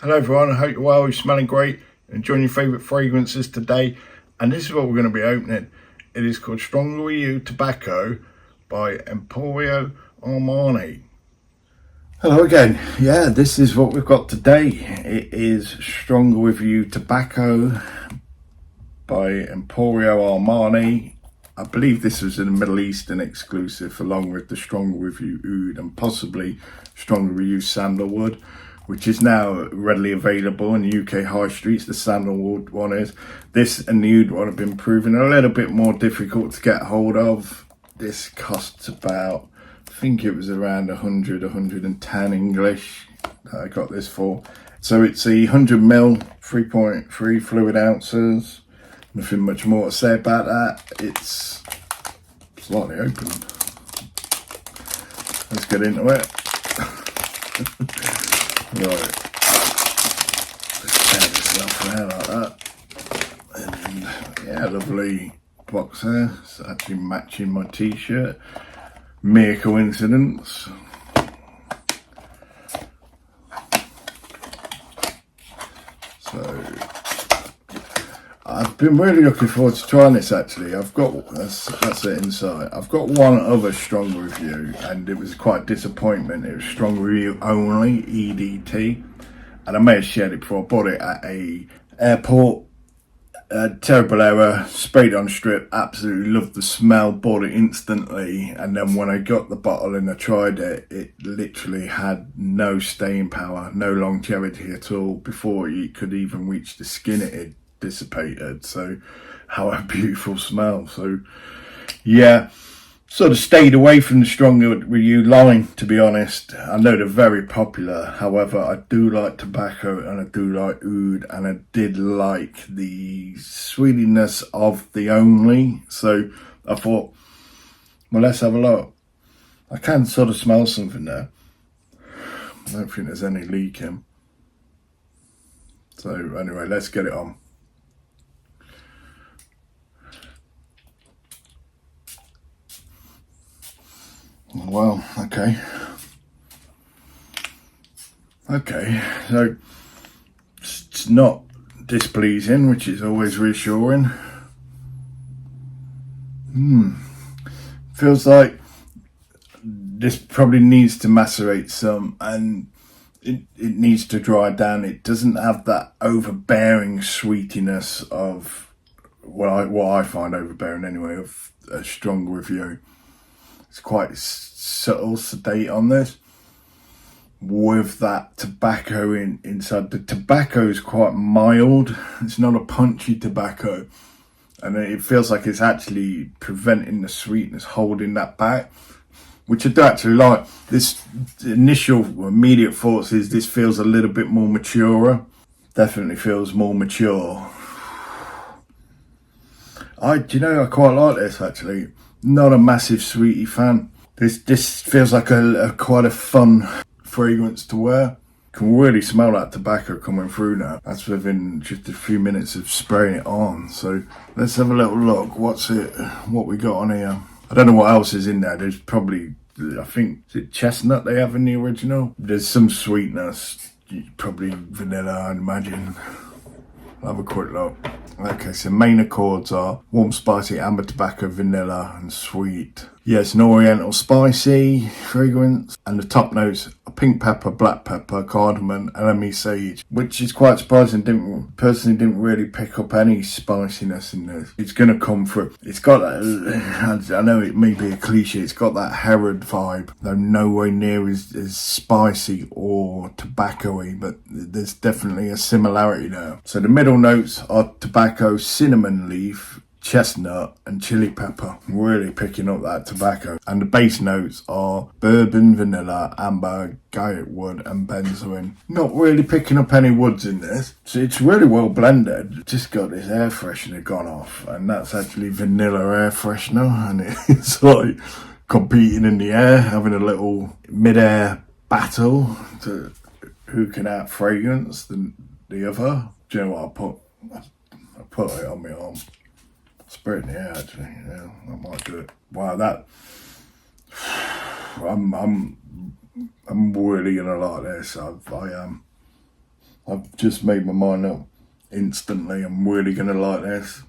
Hello everyone, I hope you're well, you're smelling great, enjoying your favourite fragrances today. And this is what we're going to be opening. It is called Stronger With You Tobacco by Emporio Armani. Hello again. Yeah, this is what we've got today. It is Stronger With You Tobacco by Emporio Armani. I believe this was a Middle Eastern exclusive, along with the Stronger With You Oud and possibly Stronger With You Sandalwood, which is now readily available in the UK high streets. The sandalwood one is. This and the oud one have been proven a little bit more difficult to get hold of. This costs about, I think it was around 110 English that I got this for. So it's a 100ml, 3.3 fluid ounces. Nothing much more to say about that. It's slightly open. Let's get into it. Right, just tear this off there like that, and yeah, lovely box there. It's actually matching my t-shirt. Mere coincidence. So I've been really looking forward to trying this. Actually, I've got that's it inside. I've got one other Stronger With You, and it was quite a disappointment. It was Stronger With You only, EDT, and I may have shared it before. I bought it at a airport. Terrible error. Sprayed on strip. Absolutely loved the smell. Bought it instantly, and then when I got the bottle and I tried it, it literally had no staying power, no longevity at all. Before it could even reach the skin, it had dissipated. So how a beautiful smell. So yeah, sort of stayed away from the Stronger With You line, to be honest. I know they're very popular, however I do like tobacco and I do like oud, and I did like the sweetiness of the only. So I thought, well, let's have a look. I can sort of smell something there. I don't think there's any leaking. So anyway, let's get it on. Well, okay, so it's not displeasing, which is always reassuring. Feels like this probably needs to macerate some, and it needs to dry down. It doesn't have that overbearing sweetiness of what I find overbearing anyway, of a Stronger With You. It's quite subtle, sedate on this, with that tobacco inside. The tobacco is quite mild. It's not a punchy tobacco, and it feels like it's actually preventing the sweetness, holding that back, which I do actually like. This initial immediate thoughts is this feels a little bit more mature. Definitely feels more mature. I quite like this actually. Not a massive sweetie fan. This feels like a quite a fun fragrance to wear. Can really smell that tobacco coming through now. That's within just a few minutes of spraying it on. So let's have a little look. What we got on here? I don't know what else is in there. There's probably, I think, is it chestnut they have in the original? There's some sweetness. Probably vanilla, I'd imagine. I'll have a quick look. Okay, so main accords are warm, spicy, amber tobacco, vanilla, and sweet. Yeah, it's an oriental spicy fragrance. And the top notes are pink pepper, black pepper, cardamom, elemi, sage, which is quite surprising. Personally didn't really pick up any spiciness in this. It's going to come through. It's got that, I know it may be a cliche, it's got that Herod vibe, though nowhere near as spicy or tobacco-y, but there's definitely a similarity there. So the middle notes are tobacco, cinnamon leaf, chestnut and chili pepper. Really picking up that tobacco. And the base notes are bourbon, vanilla, amber, Guaiac wood and benzoin. Not really picking up any woods in this. So it's really well blended. Just got this air freshener gone off, and that's actually vanilla air freshener, and it's like competing in the air, having a little mid-air battle to who can out fragrance than the other. Do you know what I put it on my arm. Spray it in the air, actually. Yeah, that might do it. Wow, that I'm really gonna like this. I am. I've just made my mind up instantly. I'm really going to like this.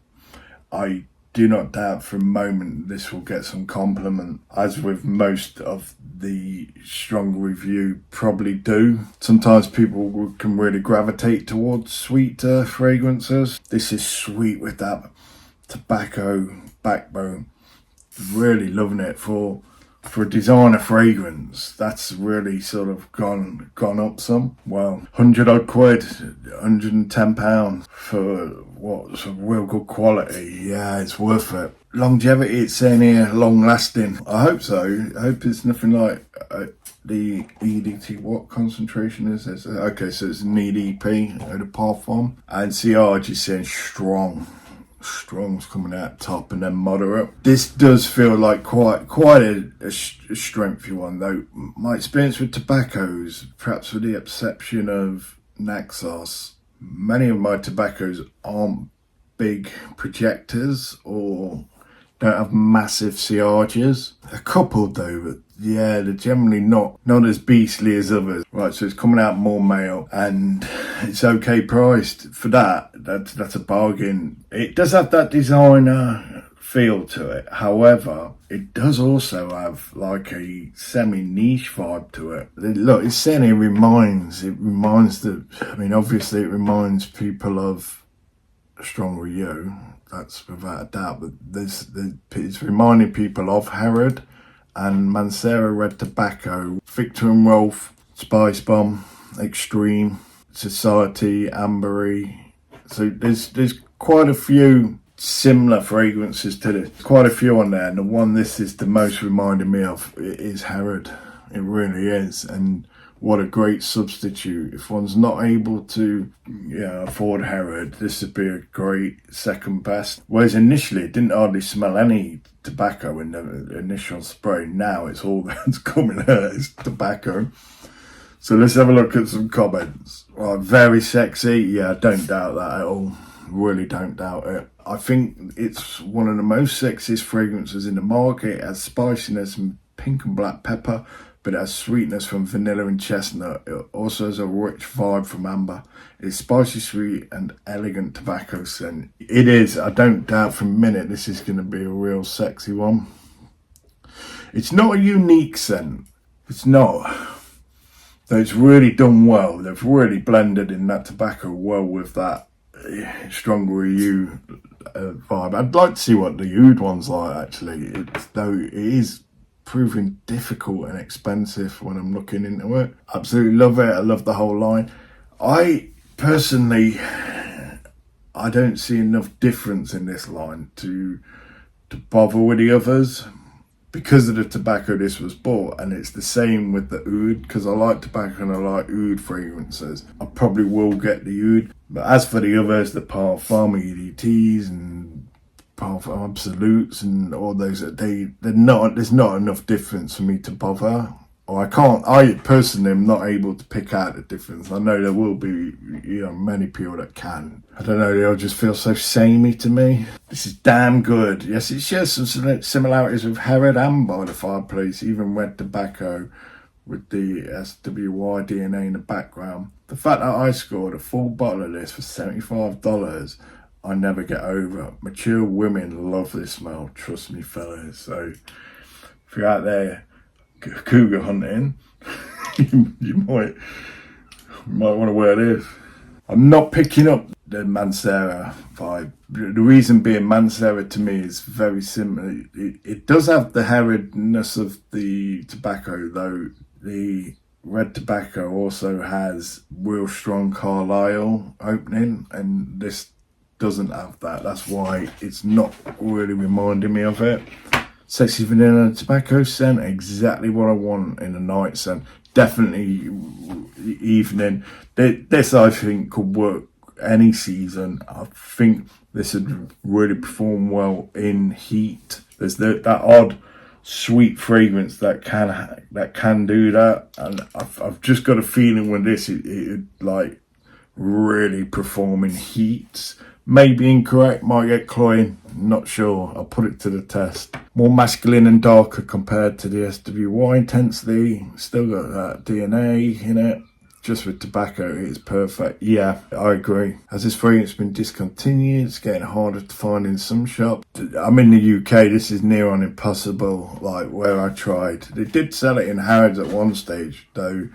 I do not doubt for a moment this will get some compliment, as with most of the stronger review probably do. Sometimes people can really gravitate towards sweeter fragrances. This is sweet with that tobacco backbone. Really loving it for a designer fragrance. That's really sort of gone up some. Well, 100 odd quid, £110 for what's a real good quality. Yeah, it's worth it. Longevity, it's saying here, long lasting. I hope so. I hope it's nothing like the EDT. What concentration is this? Okay, so it's an EDP, the parfum. And CRG is saying strong. Strong's coming out top and then moderate. This does feel like quite a strengthy one, though. My experience with tobaccos, perhaps with the exception of Naxos, many of my tobaccos aren't big projectors or don't have massive CRGs. A couple though, but yeah, they're generally not as beastly as others. Right, so it's coming out more male and it's okay priced for that. That's a bargain. It does have that designer feel to it. However, it does also have like a semi-niche vibe to it. Look, it's saying it reminds obviously it reminds people of Stronger You. That's without a doubt, but it's reminding people of Herod and Mancera Red Tobacco, Victor and Rolf, Spice Bomb, Extreme, Society, Ambery. So there's quite a few similar fragrances to this. Quite a few on there, and the one this is the most reminding me of is Herod. It really is, and what a great substitute. If one's not able to afford Herod, this would be a great second best. Whereas initially it didn't hardly smell any tobacco in the initial spray. Now it's all that's coming out is tobacco. So let's have a look at some comments. Well, very sexy. Yeah, I don't doubt that at all. Really don't doubt it. I think it's one of the most sexiest fragrances in the market. It has spiciness and pink and black pepper, but it has sweetness from vanilla and chestnut. It also has a rich vibe from amber. It's spicy, sweet, and elegant tobacco scent. It is, I don't doubt for a minute, this is going to be a real sexy one. It's not a unique scent. It's not. Though it's really done well. They've really blended in that tobacco well with that Stronger You vibe. I'd like to see what the oud one's like, actually. Though it is proving difficult and expensive when I'm looking into it. Absolutely love it. I love the whole line. I personally, I don't see enough difference in this line to bother with the others because of the tobacco this was bought, and it's the same with the oud, because I like tobacco and I like oud fragrances. I probably will get the oud, but as for the others, the parfum EDTs and parfum absolutes and all those, there's not enough difference for me to bother. Or I personally am not able to pick out the difference. I know there will be many people that can. I don't know, they'll just feel so samey to me. This is damn good. Yes, it shares some similarities with Herod and By the Fireplace, even Red Tobacco with the SWY DNA in the background. The fact that I scored a full bottle of this for $75, I never get over. Mature women love this smell, trust me fellas. So if you're out there cougar hunting, you might want to wear this. I'm not picking up the Mancera vibe. The reason being, Mancera to me is very similar. It does have the Herodness of the tobacco, though. The Red Tobacco also has real strong Carlisle opening, and this doesn't have that. That's why it's not really reminding me of it. Sexy vanilla tobacco scent, exactly what I want in a night scent. Definitely evening. This I think could work any season. I think this would really perform well in heat. There's that odd sweet fragrance that can do that, and I've just got a feeling when this it like really perform in heat. Maybe incorrect, might get cloying, not sure. I'll put it to the test. More masculine and darker compared to the SWY intensity. Still got that DNA in it. just with tobacco, it's perfect. Yeah, I agree. Has this fragrance been discontinued? It's getting harder to find in some shops. I'm in the UK, this is near on impossible, like where I tried. They did sell it in Harrods at one stage, though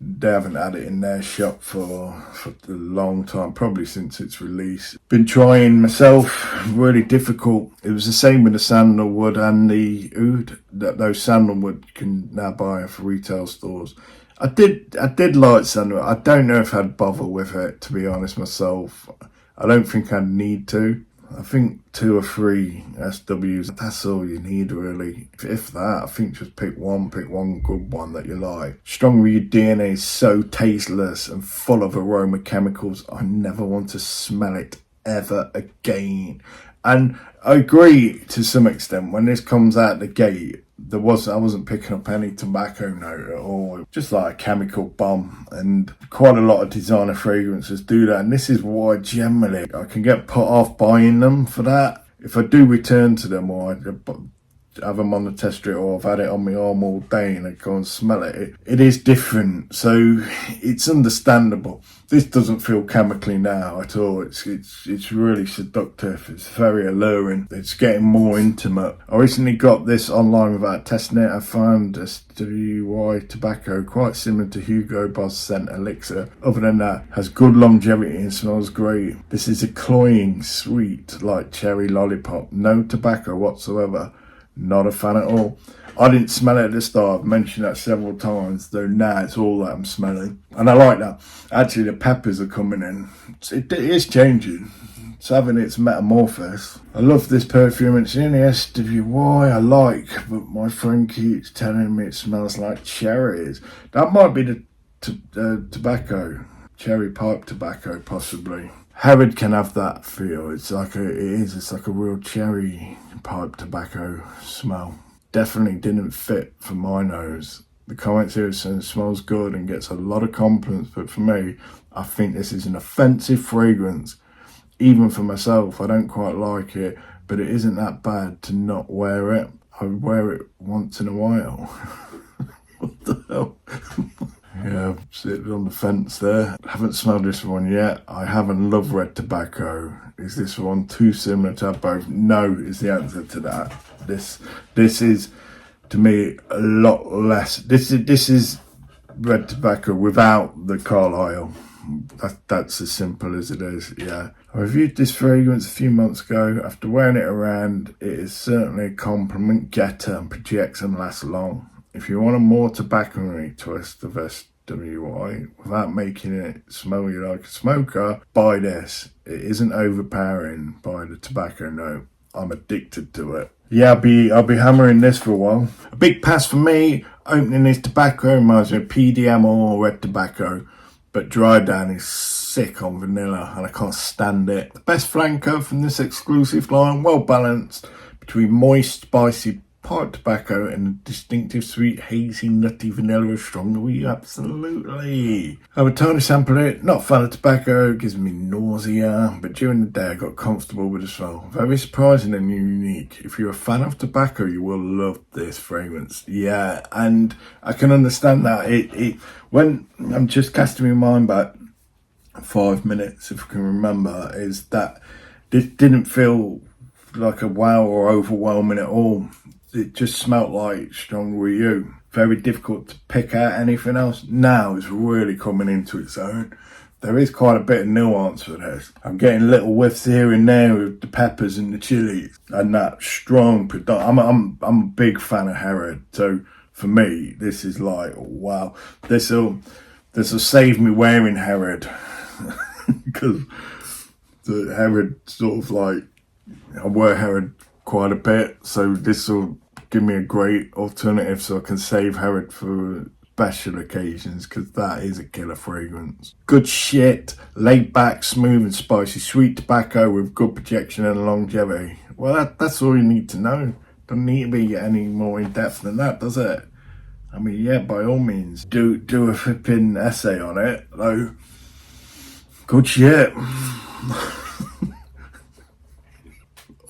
they haven't had it in their shop for a long time, probably since its release. Been trying myself, really difficult. It was the same with the sandalwood and the oud. Those sandalwood you can now buy for retail stores. I did like sandalwood. I don't know if I'd bother with it, to be honest myself. I don't think I'd need to. I think 2 or 3 SWs, that's all you need really. If that, I think just pick one good one that you like. Strong Root DNA is so tasteless and full of aroma chemicals, I never want to smell it ever again. And I agree to some extent, when this comes out the gate, I wasn't picking up any tobacco note at all. Just like a chemical bomb, and quite a lot of designer fragrances do that, and this is why generally I can get put off buying them for that. If I do return to them, or I have them on the test strip, or I've had it on my arm all day and I go and smell it, it is different, so it's understandable. This doesn't feel chemically now at all. It's really seductive. It's very alluring. It's getting more intimate. I recently got this online without testing it. I found SWY tobacco quite similar to Hugo Boss scent elixir. Other than that, has good longevity and smells great. This is a cloying, sweet, like cherry lollipop. No tobacco whatsoever. Not a fan at all. I didn't smell it at the start. I've mentioned that several times, though now it's all that I'm smelling. And I like that. Actually, the peppers are coming in. It is changing. It's having its metamorphosis. I love this perfume. It's in the SWY I like, but my friend keeps telling me it smells like cherries. That might be the tobacco. Cherry pipe tobacco, possibly. Herod can have that feel. It's like a real cherry pipe tobacco smell. Definitely didn't fit for my nose. The comments here saying it smells good and gets a lot of compliments, but for me, I think this is an offensive fragrance. Even for myself, I don't quite like it, but it isn't that bad to not wear it. I wear it once in a while. What the hell? Yeah, sitting on the fence there. Haven't smelled this one yet. I haven't loved red tobacco. Is this one too similar to both? No is the answer to that. This is, to me, a lot less. This is red tobacco without the Carlisle. That's as simple as it is, yeah. I reviewed this fragrance a few months ago. After wearing it around, it is certainly a compliment getter and projects and lasts long. If you want a more tobacco-y twist of SWY without making it smell you like a smoker, buy this. It isn't overpowering by the tobacco note. I'm addicted to it. Yeah, I'll be hammering this for a while. A big pass for me. Opening this tobacco reminds me of PDM or red tobacco, but dry down is sick on vanilla and I can't stand it. The best flanker from this exclusive line, well balanced between moist, spicy pipe tobacco and a distinctive sweet, hazy, nutty vanilla of strong Guaiac. Absolutely. I have a tiny sample of it. Not a fan of tobacco, it gives me nausea, but during the day I got comfortable with the smell. Very surprising and unique. If you're a fan of tobacco, you will love this fragrance. Yeah, and I can understand that. When I'm just casting my mind back 5 minutes, if I can remember, is that this didn't feel like a wow or overwhelming at all. It just smelt like strong Guaiac. Very difficult to pick out anything else. Now it's really coming into its own. There is quite a bit of nuance for this. I'm getting little whiffs here and there with the peppers and the chilies and that strong. I'm a big fan of Herod, so for me this is like wow. This'll save me wearing Herod because the Herod sort of like I wear Herod quite a bit, so this will give me a great alternative so I can save Herod for special occasions, because that is a killer fragrance. Good shit, laid back, smooth and spicy, sweet tobacco with good projection and longevity. Well, that's all you need to know. Doesn't need to be any more in depth than that, does it? I mean, yeah, by all means, do a flipping essay on it, though. Good shit.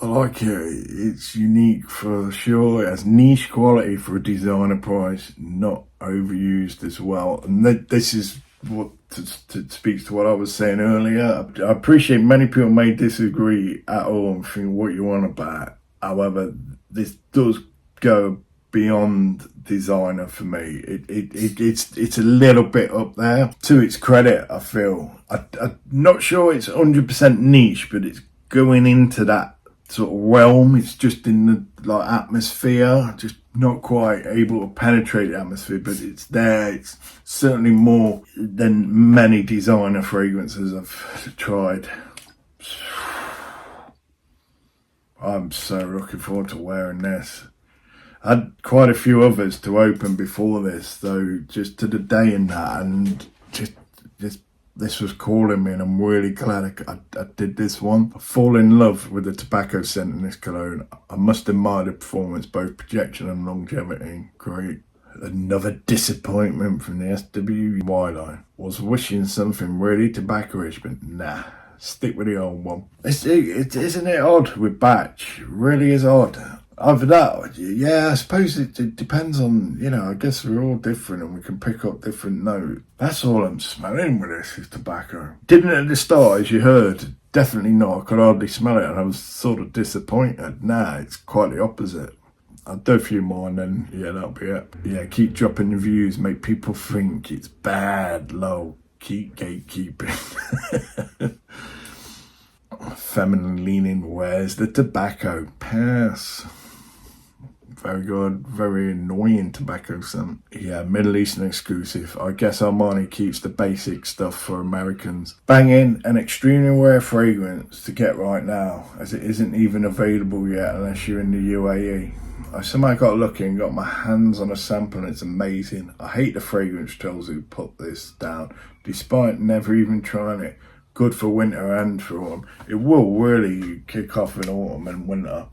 I like it. It's unique for sure. It has niche quality for a designer price, not overused as well. And this is what speaks to what I was saying earlier. I appreciate many people may disagree at all and think what you want about. However, this does go beyond designer for me. It's a little bit up there. To its credit, I feel. I'm not sure it's 100% niche, but it's going into that sort of realm. It's just in the like atmosphere, just not quite able to penetrate the atmosphere, but it's there. It's certainly more than many designer fragrances I've tried. I'm so looking forward to wearing this. I had quite a few others to open before this, though, just to the day in that, and just this was calling me, and I'm really glad I did this one. I fall in love with the tobacco scent in this cologne. I must admire the performance, both projection and longevity. Great. Another disappointment from the SWY line. Was wishing something really tobacco-ish, but nah. Stick with the old one. Isn't it odd with batch? It really is odd. Either that, yeah, I suppose it depends on, I guess we're all different and we can pick up different notes. That's all I'm smelling with this is tobacco. Didn't at the start, as you heard, definitely not. I could hardly smell it and I was sort of disappointed. Nah, it's quite the opposite. I'll do a few more and then, yeah, that'll be it. Yeah, keep dropping the views, make people think it's bad, low, keep gatekeeping. Feminine leaning, where's the tobacco? Pass. Very good, very annoying tobacco scent. Yeah, Middle Eastern exclusive. I guess Armani keeps the basic stuff for Americans. Banging an extremely rare fragrance to get right now, as it isn't even available yet unless you're in the UAE. I somehow got lucky and got my hands on a sample and it's amazing. I hate the fragrance trolls who put this down, despite never even trying it. Good for winter and for autumn. It will really kick off in autumn and winter.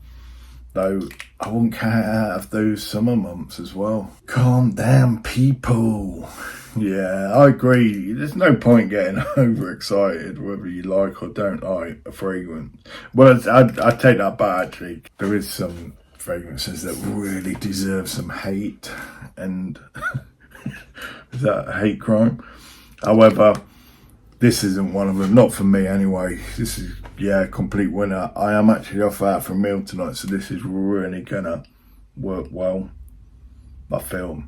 Though I wouldn't count out of those summer months as well. Calm down, people. Yeah, I agree. There's no point getting overexcited whether you like or don't like a fragrance. Well, I take that back actually. There is some fragrances that really deserve some hate, and is that a hate crime? However, this isn't one of them, not for me anyway. This is, yeah, complete winner. I am actually off out for a meal tonight, so this is really gonna work well, I feel.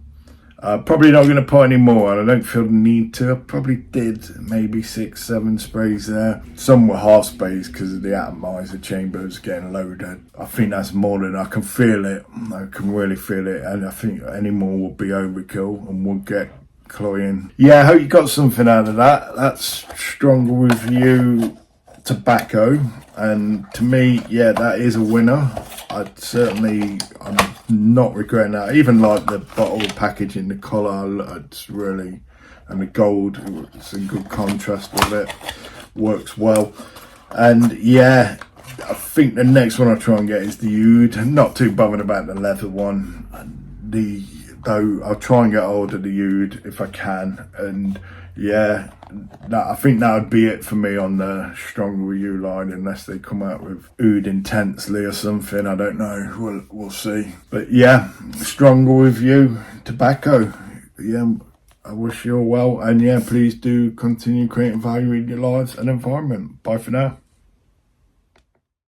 Probably not gonna put any more, and I don't feel the need to. I probably did maybe 6, 7 sprays there. Some were half sprays because of the atomizer chambers getting loaded. I think that's more than I can feel it. I can really feel it, and I think any more will be overkill and will get cloying. Yeah, I hope you got something out of that. That's Stronger With You tobacco, and to me, yeah, that is a winner. I'm not regretting that. I even like the bottle packaging, the colour, it's really, and the gold, it's in good contrast with it, works well. And yeah, I think the next one I'll try and get is the Oud. I'm not too bothered about the leather one. Though I'll try and get hold of the Oud if I can, and yeah, I think that would be it for me on the Stronger With You line, unless they come out with Oud Intensely or something. I don't know. We'll see. But yeah, Stronger With You tobacco. Yeah, I wish you all well, and yeah, please do continue creating value in your lives and environment. Bye for now.